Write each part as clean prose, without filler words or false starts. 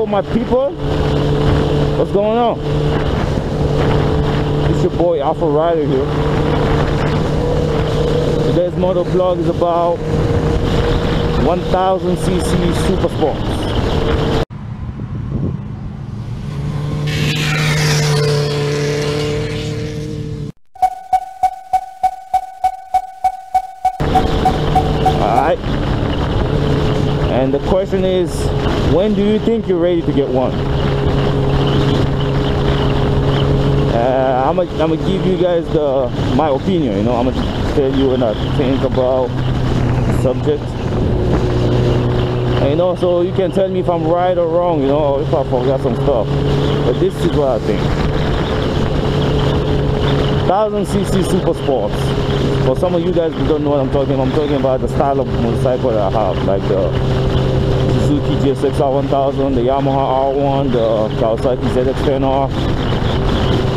my people, what's going on? It's your boy Alpha Rider here. Today's motovlog is about 1000cc Supersport. Alright, and the question is, when do you think you're ready to get one? I'm gonna give you guys my opinion, you know. I'm gonna tell you what I think about the subject, and, you know, so you can tell me if I'm right or wrong, you know, or if I forgot some stuff. But this is what I think. 1000cc Supersports. For some of you guys who don't know what I'm talking about the style of motorcycle that I have, like the Suzuki GSX-R1000, the Yamaha R1, the Kawasaki ZX-10R,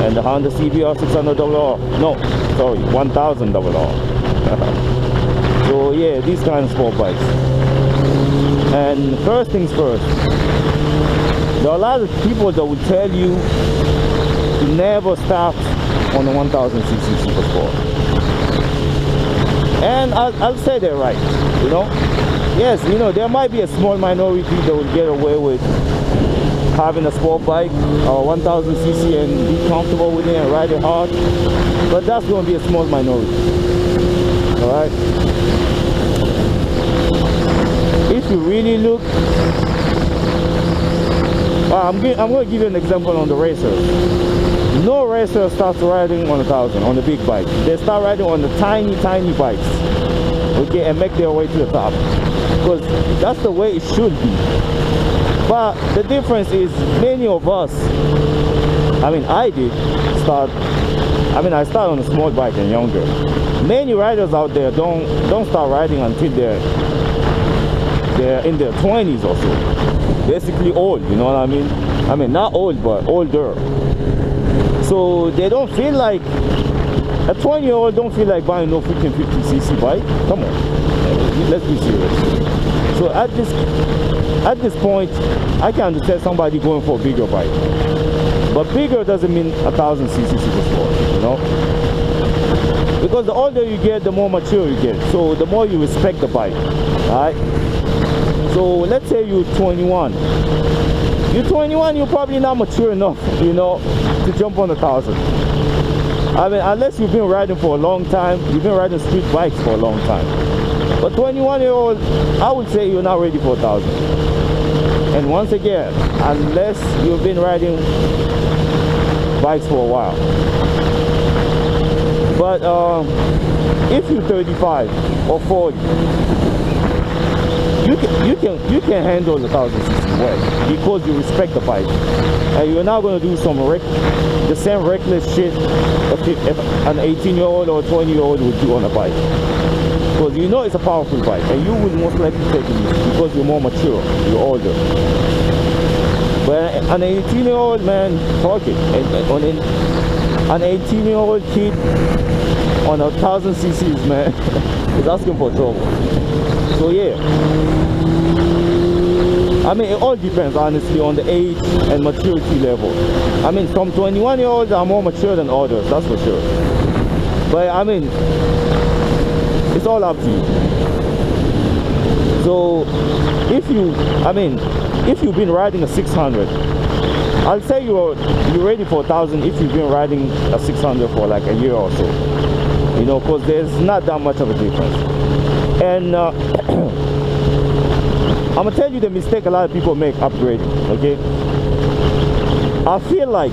and the Honda CBR 600RR. No, sorry, 1000RR. So yeah, these kind of sport bikes. And first things first, there are a lot of people that will tell you to never start on the 1000cc Supersport. And I'll say they're right, you know. Yes, you know, there might be a small minority that will get away with having a sport bike or 1000cc and be comfortable with it and ride it hard, but that's going to be a small minority. Alright, if you really look, I'm going to give you an example on the racers. No racer starts riding on 1000 on the big bike. They start riding on the tiny bikes, okay, and make their way to the top, because that's the way it should be. But the difference is, many of us, I started on a small bike and younger. Many riders out there don't start riding until they're in their 20s or so. Basically old, you know what I mean? I mean, not old, but older. So they don't feel like, a 20-year-old don't feel like buying no freaking 50cc bike. Come on, let's be serious. So at this point, I can understand somebody going for a bigger bike, but bigger doesn't mean 1000cc Supersport, you know, because the older you get, the more mature you get, so the more you respect the bike. Alright, so let's say you're 21. You're 21, you're probably not mature enough, you know, to jump on 1000. I mean, unless you've been riding for a long time, you've been riding street bikes for a long time. But 21-year-old, I would say you're not ready for 1000. And once again, unless you've been riding bikes for a while. But if you're 35 or 40, you can handle the 1000cc well, because you respect the bike, and you're not going to do the same reckless shit if an 18-year-old or a 20-year-old would do on a bike. Because you know it's a powerful bike, and you will most likely take it because you're more mature, you're older. But an 18-year-old man, fuck it. An 18-year-old kid on 1000cc, man, is asking for trouble. So yeah, I mean, it all depends honestly on the age and maturity level. I mean, some 21-year-olds are more mature than others, that's for sure. But I mean, it's all up to you. So if you've been riding a 600, I'll say you're ready for 1000 if you've been riding a 600 for like a year or so, you know, because there's not that much of a difference. And I'm gonna tell you the mistake a lot of people make upgrading, okay? I feel like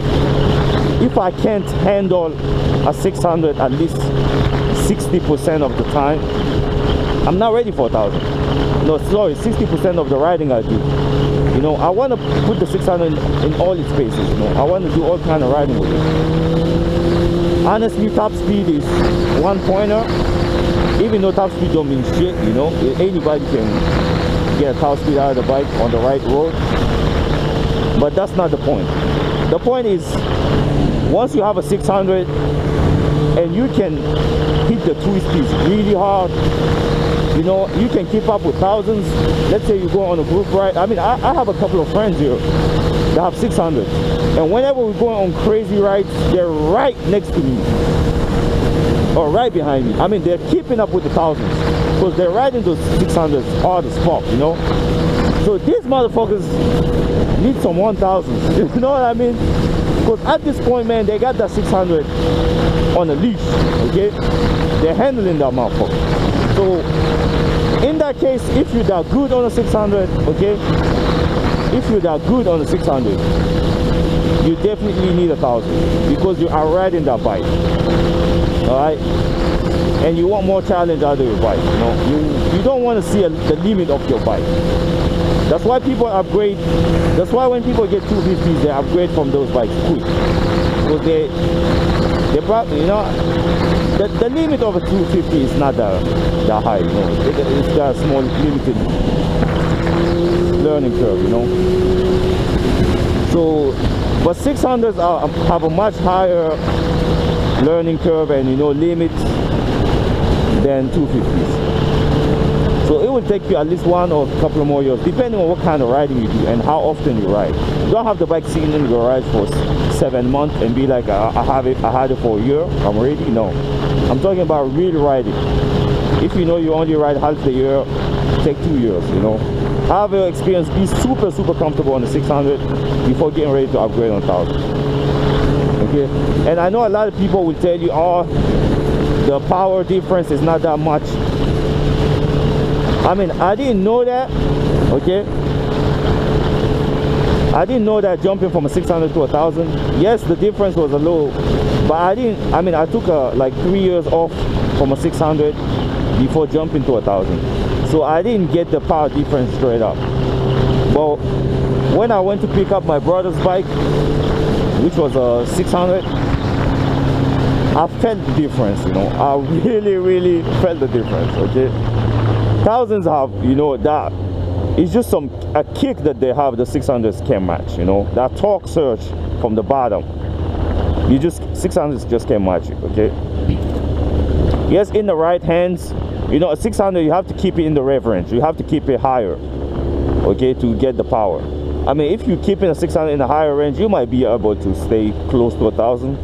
if I can't handle a 600 at least 60% of the time, I'm not ready for 1000. No, sorry, 60% of the riding I do. You know, I want to put the 600 in all its spaces, you know. I want to do all kind of riding with it. Honestly, top speed is one pointer. Even though top speed don't mean shit, you know, anybody can get a top speed out of the bike on the right road. But that's not the point. The point is, once you have a 600 and you can hit the twisties really hard, you know, you can keep up with thousands. Let's say you go on a group ride. I mean, I have a couple of friends here that have 600, and whenever we're going on crazy rides, they're right next to me or right behind me. I mean, they're keeping up with the thousands because they're riding those 600s hard as fuck, you know. So these motherfuckers need some 1000s, you know what I mean? Because at this point, man, they got that 600 on a leash, okay? They're handling that motherfucker. So in that case, if you're that good on a 600, okay, if you're that good on a 600, you definitely need 1000 because you are riding that bike, all right? And you want more challenge out of your bike, you know. You don't want to see the limit of your bike. That's why people upgrade. That's why when people get 250s, they upgrade from those bikes quick, because they probably, you know, the limit of a 250 is not that high, you know. It's got a small limited learning curve, you know. So, but 600s have a much higher learning curve and, you know, limit than 250s. So it will take you at least 1 or a couple more years, depending on what kind of riding you do and how often you ride. You don't have the bike sitting in the garage for 7 months and be like, I had it for a year, I'm ready. No, I'm talking about real riding. If you know you only ride half the year, take 2 years, you know. Have your experience, be super comfortable on the 600 before getting ready to upgrade on 1000. Okay, and I know a lot of people will tell you, oh, the power difference is not that much. I mean, I didn't know that, okay? I didn't know that jumping from a 600 to 1000. Yes, the difference was a little, but I mean, I took like 3 years off from a 600 before jumping to 1000. So I didn't get the power difference straight up. But when I went to pick up my brother's bike, which was a 600, I felt the difference, you know. I really felt the difference, okay? Thousands have, you know, that it's just a kick that they have the 600s can't match, you know. That torque surge from the bottom, 600s just can't match it, okay? Yes, in the right hands, you know, a 600, you have to keep it in the rev range. You have to keep it higher, okay, to get the power. I mean, if you keep in a 600 in a higher range, you might be able to stay close to 1000,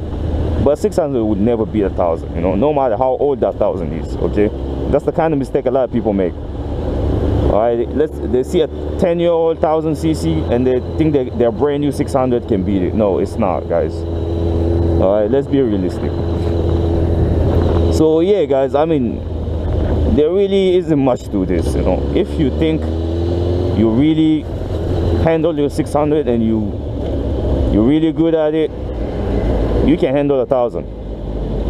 but 600 would never be 1000, you know, no matter how old that 1000 is, okay? That's the kind of mistake a lot of people make. All right, they see a 10-year-old 1000cc and they think their brand new 600 can beat it. No, it's not, guys. All right, let's be realistic. So yeah, guys, I mean, there really isn't much to this, you know. If you think you really handle your 600 and you're really good at it, you can handle 1000.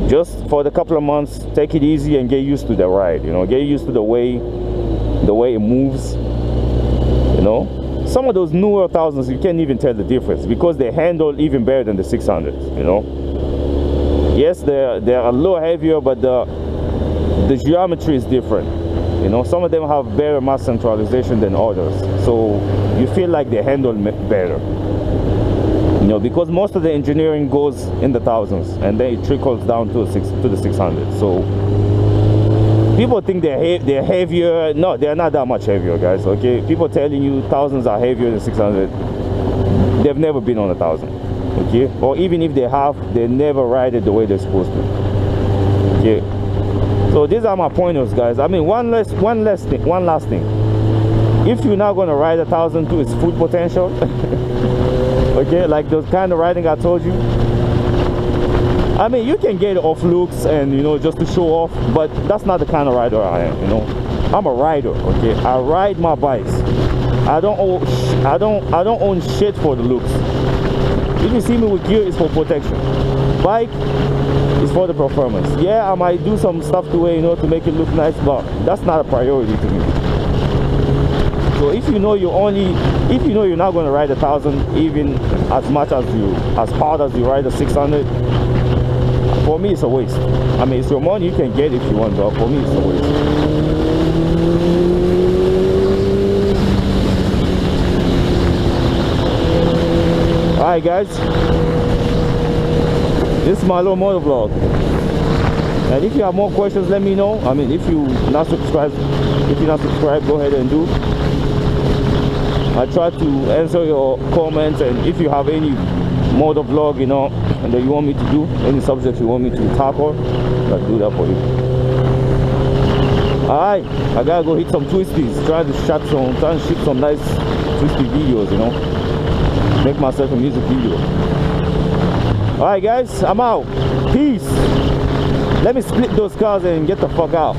Just for the couple of months, take it easy and get used to the ride, you know. Get used to the way it moves, you know. Some of those newer 1000s, you can't even tell the difference because they handle even better than the 600s, you know. Yes, they're a little heavier, but the geometry is different, you know. Some of them have better mass centralization than others, so you feel like they handle better, you know, because most of the engineering goes in the thousands and then it trickles down to the 600. So people think they're heavier. No, they're not that much heavier, guys, okay? People telling you thousands are heavier than 600, they've never been on 1000, okay? Or even if they have, they never ride it the way they're supposed to, okay? So these are my pointers, guys. I mean, one last thing. If you're not going to ride 1000 to its full potential, okay, like those kind of riding I told you, I mean, you can get off looks and, you know, just to show off, but that's not the kind of rider I am, you know. I'm a rider, okay? I ride my bikes. I don't own shit for the looks. If you see me with gear, it's for protection. Bike is for the performance. Yeah, I might do some stuff to it, you know, to make it look nice, but that's not a priority to me. So if you know you're not going to ride 1000 even as hard as you ride a 600, for me it's a waste. I mean, it's your money, you can get it if you want, but for me it's a waste. Alright guys, this is my little motovlog, and if you have more questions, let me know. I mean, if you not subscribed If you're not subscribed, go ahead and do. I try to answer your comments, and if you have any motovlog, you know, and that you want me to do, any subject you want me to tackle, I'll do that for you. Alright, I gotta go hit some twisties, try to shoot some nice twisty videos, you know, make myself a music video. Alright guys, I'm out. Peace. Let me split those cars and get the fuck out.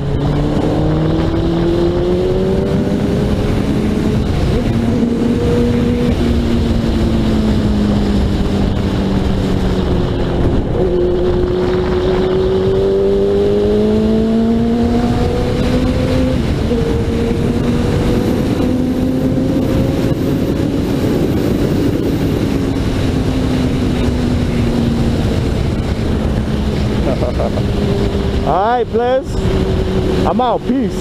Alright, players, I'm out. Peace.